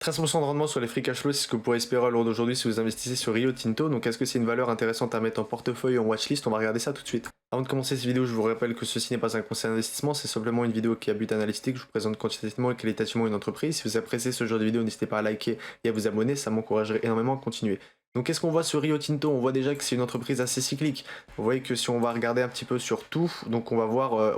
13% de rendement sur les free cash flow, c'est ce que vous pourrez espérer à l'heure d'aujourd'hui si vous investissez sur Rio Tinto. Donc est-ce que c'est une valeur intéressante à mettre en portefeuille ou en watchlist? On va regarder ça tout de suite. Avant de commencer cette vidéo, je vous rappelle que ceci n'est pas un conseil d'investissement, c'est simplement une vidéo qui a but analytique. Je vous présente quantitativement et qualitativement une entreprise. Si vous appréciez ce genre de vidéo, n'hésitez pas à liker et à vous abonner, ça m'encouragerait énormément à continuer. Donc qu'est-ce qu'on voit sur Rio Tinto? On voit déjà que c'est une entreprise assez cyclique. Vous voyez que si on va regarder un petit peu sur tout, donc on va voir,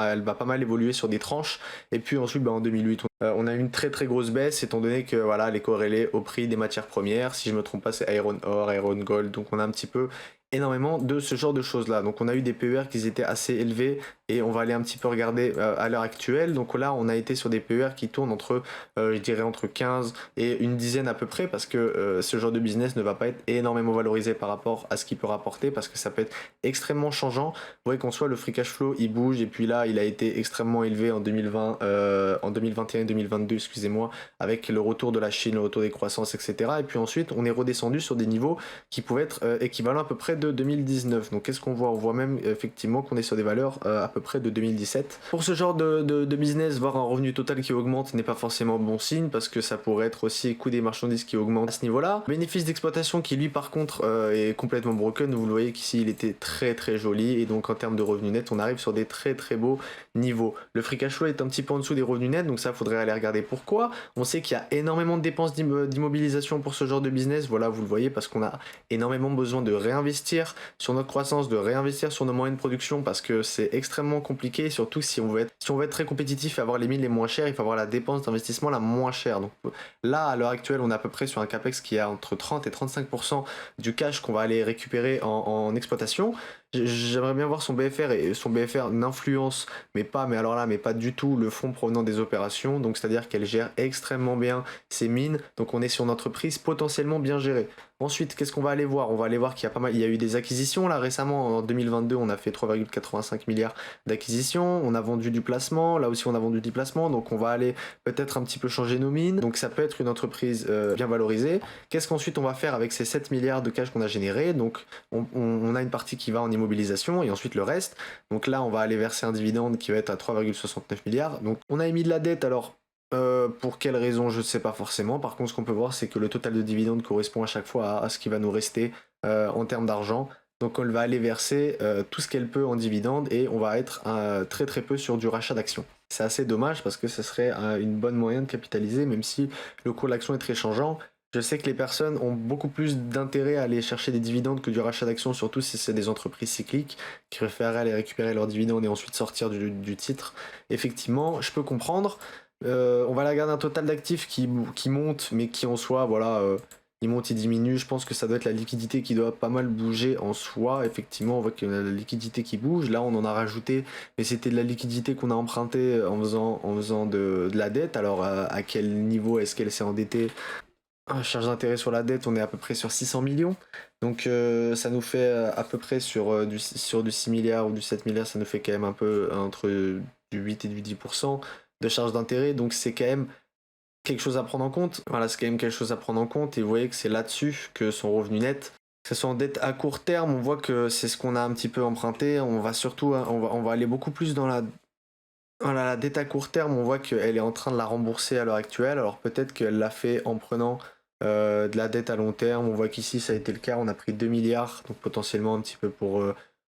elle va pas mal évoluer sur des tranches. Et puis ensuite, en 2008, on a eu une très très grosse baisse étant donné que voilà, elle est corrélée au prix des matières premières. Si je me trompe pas, c'est Iron Ore, Iron Gold. Donc on a un petit peu énormément de ce genre de choses là. Donc on a eu des PER qui étaient assez élevés et on va aller un petit peu regarder à l'heure actuelle. Donc là on a été sur des PER qui tournent entre je dirais entre 15 et une dizaine à peu près, parce que ce genre de business ne va pas être énormément valorisé par rapport à ce qu'il peut rapporter, parce que ça peut être extrêmement changeant. Vous voyez qu'en soit le free cash flow il bouge, et puis là il a été extrêmement élevé en 2020, en 2021 et 2022, excusez-moi, avec le retour de la Chine, le retour des croissances, etc. Et puis ensuite on est redescendu sur des niveaux qui pouvaient être équivalents à peu près de 2019. Donc qu'est-ce qu'on voit? On voit même effectivement qu'on est sur des valeurs à peu près de 2017. Pour ce genre de business, voir un revenu total qui augmente n'est pas forcément bon signe, parce que ça pourrait être aussi coût des marchandises qui augmente à ce niveau-là. Bénéfice d'exploitation qui lui par contre est complètement broken. Vous le voyez qu'ici il était très très joli, et donc en termes de revenus nets on arrive sur des très très beaux niveaux. Le free cash flow est un petit peu en dessous des revenus nets, donc ça faudrait aller regarder pourquoi. On sait qu'il y a énormément de dépenses d'immobilisation pour ce genre de business, voilà, vous le voyez, parce qu'on a énormément besoin de réinvestir sur notre croissance, de réinvestir sur nos moyens de production, parce que c'est extrêmement compliqué, surtout si on veut être très compétitif et avoir les mines les moins chères, il faut avoir la dépense d'investissement la moins chère. Donc là, à l'heure actuelle, on est à peu près sur un capex qui est entre 30 et 35% du cash qu'on va aller récupérer en exploitation. J'aimerais bien voir son BFR, et son BFR n'influence, mais alors là, mais pas du tout le fonds provenant des opérations, donc c'est-à-dire qu'elle gère extrêmement bien ses mines, donc on est sur une entreprise potentiellement bien gérée. Ensuite, qu'est-ce qu'on va aller voir? On va aller voir qu'il y a pas mal, il y a eu des acquisitions là récemment. En 2022, on a fait 3,85 milliards d'acquisitions. On a vendu du placement. Là aussi, on a vendu du placement. Donc, on va aller peut-être un petit peu changer nos mines. Donc, ça peut être une entreprise bien valorisée. Qu'est-ce qu'ensuite on va faire avec ces 7 milliards de cash qu'on a généré? Donc, on a une partie qui va en immobilisation et ensuite le reste. Donc là, on va aller verser un dividende qui va être à 3,69 milliards. Donc, on a émis de la dette. Alors, pour quelle raison, je ne sais pas forcément. Par contre, ce qu'on peut voir, c'est que le total de dividendes correspond à chaque fois à ce qui va nous rester en termes d'argent. Donc elle va aller verser tout ce qu'elle peut en dividendes, et on va être très très peu sur du rachat d'actions. C'est assez dommage, parce que ce serait une bonne moyen de capitaliser, même si le cours de l'action est très changeant. Je sais que les personnes ont beaucoup plus d'intérêt à aller chercher des dividendes que du rachat d'actions, surtout si c'est des entreprises cycliques qui préfèrent aller récupérer leurs dividendes et ensuite sortir du titre. Effectivement, je peux comprendre. On va aller regarder un total d'actifs qui monte, mais qui en soi, voilà, il monte, il diminue. Je pense que ça doit être la liquidité qui doit pas mal bouger en soi. Effectivement, on voit qu'il y a la liquidité qui bouge. Là, on en a rajouté, mais c'était de la liquidité qu'on a empruntée en faisant de la dette. Alors, à quel niveau est-ce qu'elle s'est endettée? Charge d'intérêt sur la dette, on est à peu près sur 600 millions. Donc ça nous fait à peu près sur du 6 milliards ou du 7 milliards, ça nous fait quand même un peu entre du 8 et du 10% de charge d'intérêt. Donc c'est quand même quelque chose à prendre en compte. Voilà, c'est quand même quelque chose à prendre en compte. Et vous voyez que c'est là-dessus que son revenu net, que ce soit en dette à court terme, on voit que c'est ce qu'on a un petit peu emprunté. On va surtout, on va aller beaucoup plus dans voilà, la dette à court terme. On voit qu'elle est en train de la rembourser à l'heure actuelle. Alors peut-être qu'elle l'a fait en prenant de la dette à long terme. On voit qu'ici ça a été le cas, on a pris 2 milliards, donc potentiellement un petit peu pour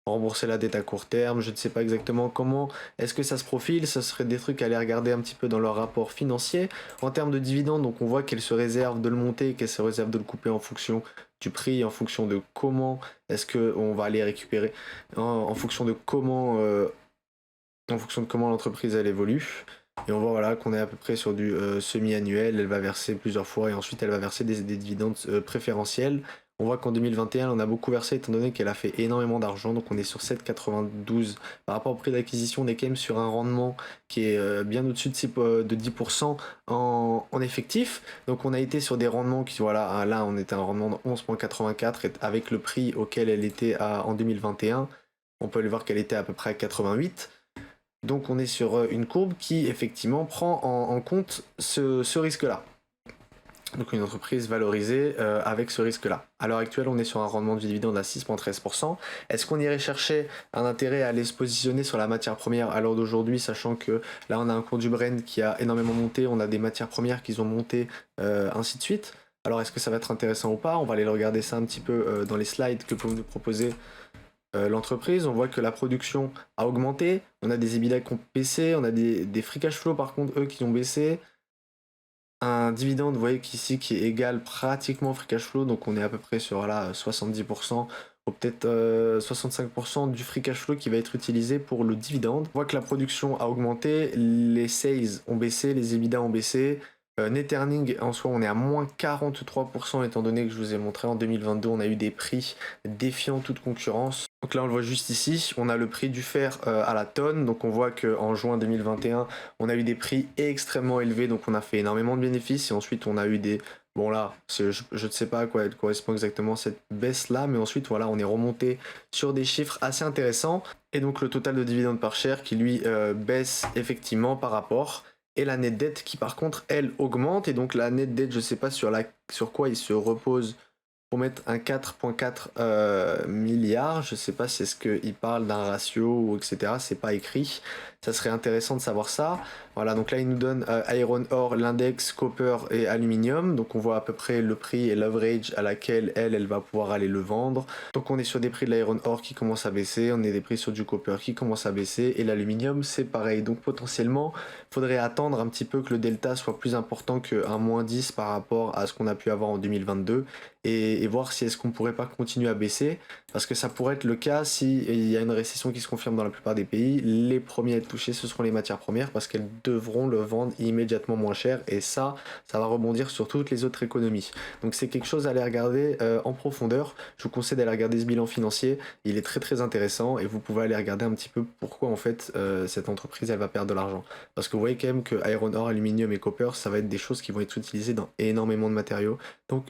rembourser la dette à court terme. Je ne sais pas exactement comment est-ce que ça se profile, ça serait des trucs à aller regarder un petit peu dans leur rapport financier. En termes de dividendes, donc on voit qu'elle se réserve de le monter, qu'elle se réserve de le couper en fonction du prix, en fonction de comment est-ce qu'on va aller récupérer, en fonction de comment l'entreprise elle évolue. Et on voit voilà, qu'on est à peu près sur du semi-annuel. Elle va verser plusieurs fois, et ensuite elle va verser des dividendes préférentiels. On voit qu'en 2021 on a beaucoup versé, étant donné qu'elle a fait énormément d'argent. Donc on est sur 7,92 par rapport au prix d'acquisition. On est quand même sur un rendement qui est bien au-dessus de 10% en effectif. Donc on a été sur des rendements qui, voilà, là on était à un rendement de 11,84, et avec le prix auquel elle était en 2021, on peut le voir qu'elle était à peu près à 88. Donc on est sur une courbe qui effectivement prend en compte ce risque-là. Donc une entreprise valorisée avec ce risque-là. À l'heure actuelle, on est sur un rendement du dividende à 6,13%. Est-ce qu'on irait chercher un intérêt à aller se positionner sur la matière première à l'heure d'aujourd'hui, sachant que là on a un cours du Brent qui a énormément monté, on a des matières premières qui ont monté, ainsi de suite. Alors est-ce que ça va être intéressant ou pas? On va aller regarder ça un petit peu dans les slides que peut nous proposer l'entreprise. On voit que la production a augmenté, on a des EBITDA qui ont baissé, on a des free cash flow par contre eux qui ont baissé. Un dividende, vous voyez qu'ici qui est égal pratiquement au free cash flow, donc on est à peu près sur là 70% ou peut-être 65% du free cash flow qui va être utilisé pour le dividende. On voit que la production a augmenté, les sales ont baissé, les EBITDA ont baissé. Net earning en soi on est à moins 43% étant donné que je vous ai montré en 2022 on a eu des prix défiant toute concurrence. Donc là on le voit juste ici, on a le prix du fer à la tonne, donc on voit qu'en juin 2021 on a eu des prix extrêmement élevés, donc on a fait énormément de bénéfices et ensuite on a eu des... Bon là, je ne sais pas à quoi elle correspond exactement cette baisse là, mais ensuite voilà on est remonté sur des chiffres assez intéressants et donc le total de dividendes par share qui lui baisse effectivement par rapport et la net dette qui par contre elle augmente et donc la net dette je sais pas sur quoi il se repose pour mettre un 4,4 milliards, je sais pas si est-ce qu'il parle d'un ratio ou etc, c'est pas écrit, ça serait intéressant de savoir ça. Voilà, donc là il nous donne Iron Ore, l'index, Copper et Aluminium, donc on voit à peu près le prix et l'average à laquelle elle va pouvoir aller le vendre. Donc on est sur des prix de l'Iron Ore qui commencent à baisser, on est des prix sur du Copper qui commencent à baisser et l'Aluminium c'est pareil, donc potentiellement il faudrait attendre un petit peu que le delta soit plus important qu'un moins 10 par rapport à ce qu'on a pu avoir en 2022 et voir si est-ce qu'on pourrait pas continuer à baisser, parce que ça pourrait être le cas si il y a une récession qui se confirme dans la plupart des pays. Les premiers à être touchés ce seront les matières premières parce qu'elles devront le vendre immédiatement moins cher et ça va rebondir sur toutes les autres économies. Donc c'est quelque chose à aller regarder en profondeur. Je vous conseille d'aller regarder ce bilan financier, il est très très intéressant et vous pouvez aller regarder un petit peu pourquoi en fait cette entreprise elle va perdre de l'argent. Parce que vous voyez quand même que Iron Ore, Aluminium et Copper ça va être des choses qui vont être utilisées dans énormément de matériaux. Donc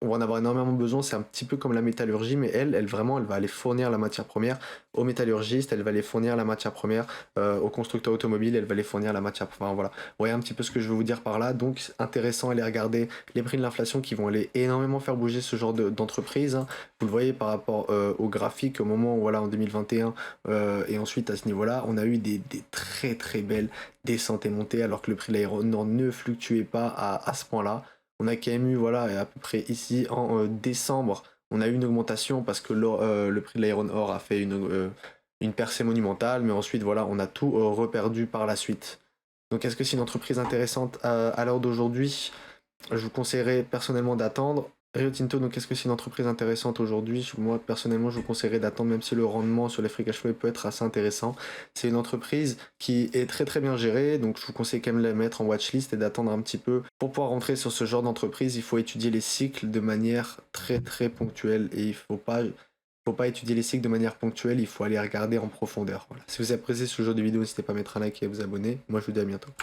on va en avoir énormément besoin, c'est un petit peu comme la métallurgie, mais elle vraiment, elle va aller fournir la matière première aux métallurgistes, elle va aller fournir la matière première aux constructeurs automobiles, elle va les fournir la matière première, enfin, voilà. Vous voyez un petit peu ce que je veux vous dire par là, donc intéressant à aller regarder les prix de l'inflation qui vont aller énormément faire bouger ce genre d'entreprise, hein. Vous le voyez par rapport au graphique, au moment où, voilà, en 2021, et ensuite à ce niveau-là, on a eu des très très belles descentes et montées, alors que le prix de l'aéronautique ne fluctuait pas à ce point-là. On a quand même eu, voilà, à peu près ici en décembre, on a eu une augmentation parce que le prix de l'Iron Ore a fait une percée monumentale, mais ensuite, voilà, on a tout reperdu par la suite. Donc, est-ce que c'est une entreprise intéressante à l'heure d'aujourd'hui? Je vous conseillerais personnellement d'attendre. Rio Tinto, donc est-ce que c'est une entreprise intéressante aujourd'hui? Moi, personnellement, je vous conseillerais d'attendre, même si le rendement sur les free cash flow peut être assez intéressant. C'est une entreprise qui est très très bien gérée, donc je vous conseille quand même de la mettre en watchlist et d'attendre un petit peu. Pour pouvoir rentrer sur ce genre d'entreprise, il faut étudier les cycles de manière très très ponctuelle et il faut pas étudier les cycles de manière ponctuelle, il faut aller regarder en profondeur. Voilà. Si vous appréciez ce genre de vidéo, n'hésitez pas à mettre un like et à vous abonner. Moi, je vous dis à bientôt.